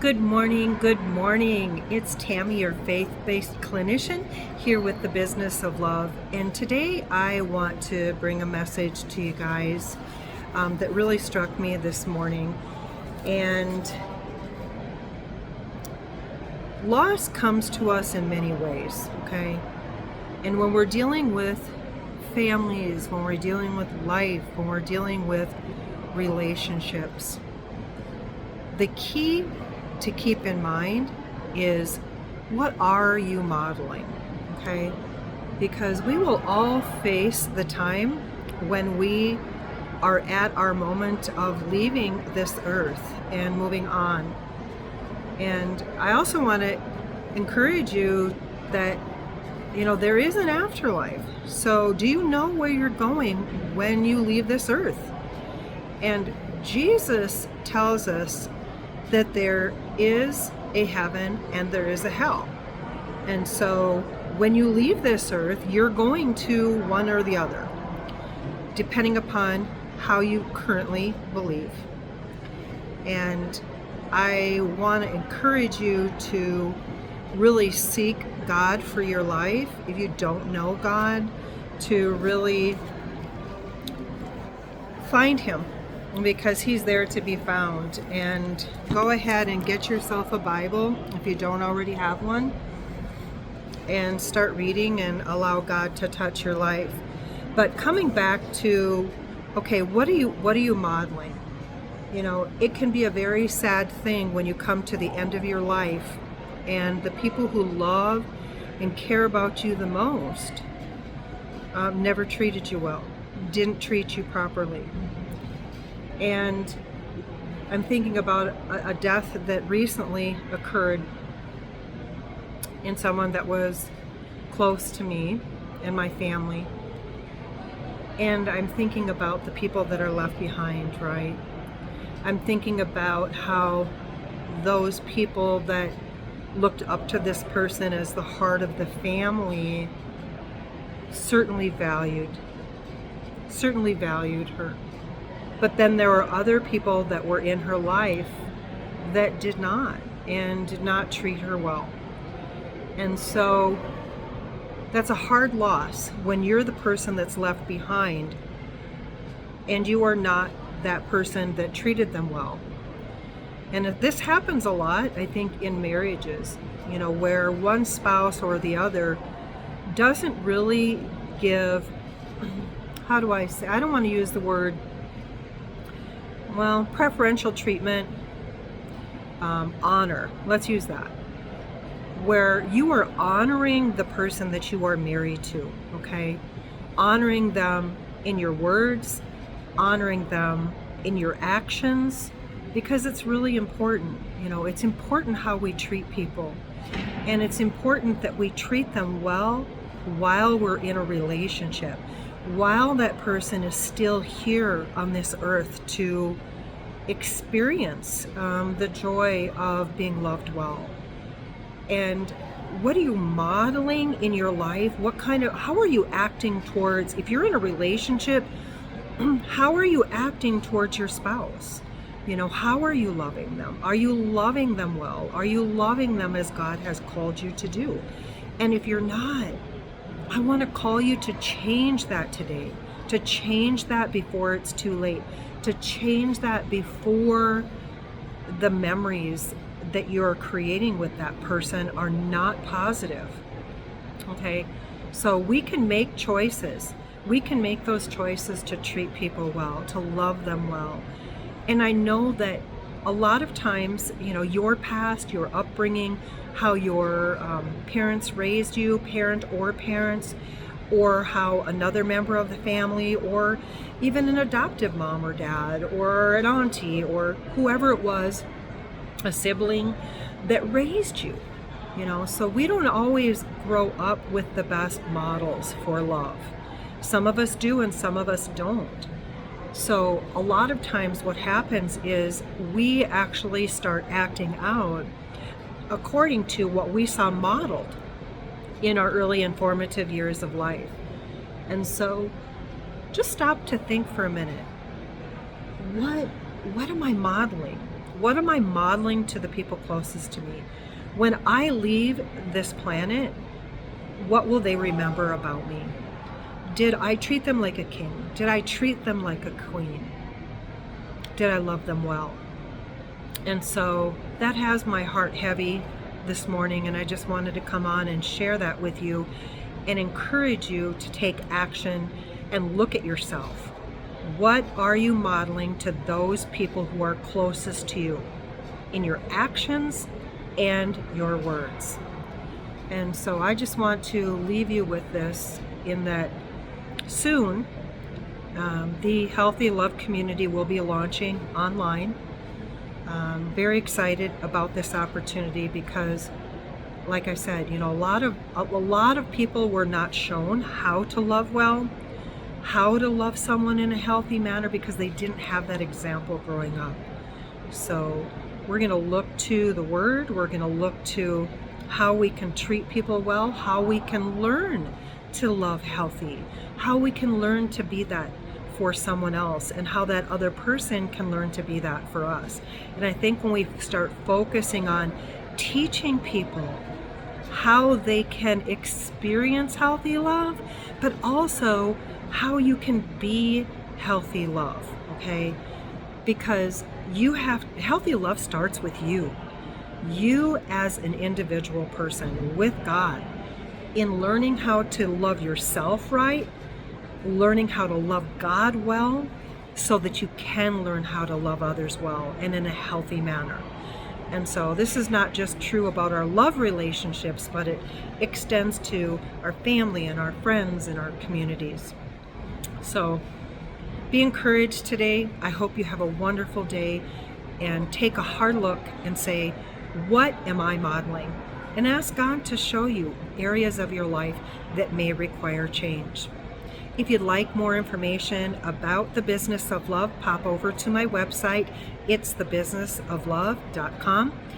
Good morning, good morning. It's Tammy, your faith-based clinician, here with the Business of Love. And today I want to bring a message to you guys that really struck me this morning. And loss comes to us in many ways, okay? And when we're dealing with families, when we're dealing with life, when we're dealing with relationships, the key to keep in mind is, what are you modeling? Okay? Because we will all face the time when we are at our moment of leaving this earth and moving on. And I also want to encourage you that, there is an afterlife. So do you know where you're going when you leave this earth? And Jesus tells us that there is a heaven and there is a hell. And so when you leave this earth, you're going to one or the other, depending upon how you currently believe. And I want to encourage you to really seek God for your life. If you don't know God, to really find Him, because He's there to be found. And go ahead and get yourself a Bible if you don't already have one, and start reading and allow God to touch your life. But coming back to, okay, what are you modeling? It can be a very sad thing when you come to the end of your life and the people who love and care about you the most never treated you well, didn't treat you properly. And I'm thinking about a death that recently occurred in someone that was close to me and my family. And I'm thinking about the people that are left behind, right? I'm thinking about how those people that looked up to this person as the heart of the family certainly valued her. But then there were other people that were in her life that did not, and did not treat her well. And so that's a hard loss when you're the person that's left behind and you are not that person that treated them well. And this happens a lot, I think, in marriages, where one spouse or the other doesn't really give, how do I say, I don't want to use the word, preferential treatment, honor. Let's use that. Where you are honoring the person that you are married to, okay? Honoring them in your words, honoring them in your actions, because it's really important. It's important how we treat people. And it's important that we treat them well while we're in a relationship, while that person is still here on this earth to experience the joy of being loved well. And what are you modeling in your life? How are you acting towards, if you're in a relationship, how are you acting towards your spouse? How are you loving them? Are you loving them well? Are you loving them as God has called you to do? And if you're not, I want to call you to change that today, to change that before it's too late, to change that before the memories that you're creating with that person are not positive. Okay? So we can make choices. We can make those choices to treat people well, to love them well. And I know that a lot of times, your past, your upbringing, how your parents raised you, parent or parents, or how another member of the family, or even an adoptive mom or dad, or an auntie, or whoever it was, a sibling that raised you. So we don't always grow up with the best models for love. Some of us do and some of us don't. So a lot of times what happens is we actually start acting out according to what we saw modeled in our early and formative years of life. And so just stop to think for a minute. What am I modeling? What am I modeling to the people closest to me? When I leave this planet, what will they remember about me? Did I treat them like a king? Did I treat them like a queen? Did I love them well? And so that has my heart heavy this morning, and I just wanted to come on and share that with you and encourage you to take action and look at yourself. What are you modeling to those people who are closest to you in your actions and your words? And so I just want to leave you with this, in that soon the Healthy Love Community will be launching online. Very excited about this opportunity because, like I said, a lot of people were not shown how to love well, how to love someone in a healthy manner, because they didn't have that example growing up. So we're going to look to the Word. We're going to look to how we can treat people well, how we can learn to love healthy, how we can learn to be that for someone else, and how that other person can learn to be that for us. And I think when we start focusing on teaching people how they can experience healthy love, but also how you can be healthy love, okay? Because healthy love starts with you. You as an individual person with God, in learning how to love yourself right, learning how to love God well, so that you can learn how to love others well and in a healthy manner. And so this is not just true about our love relationships, but it extends to our family and our friends and our communities. So be encouraged today. I hope you have a wonderful day, and take a hard look and say, what am I modeling? And ask God to show you areas of your life that may require change. If you'd like more information about the business of love, pop over to my website. It's thebusinessoflove.com.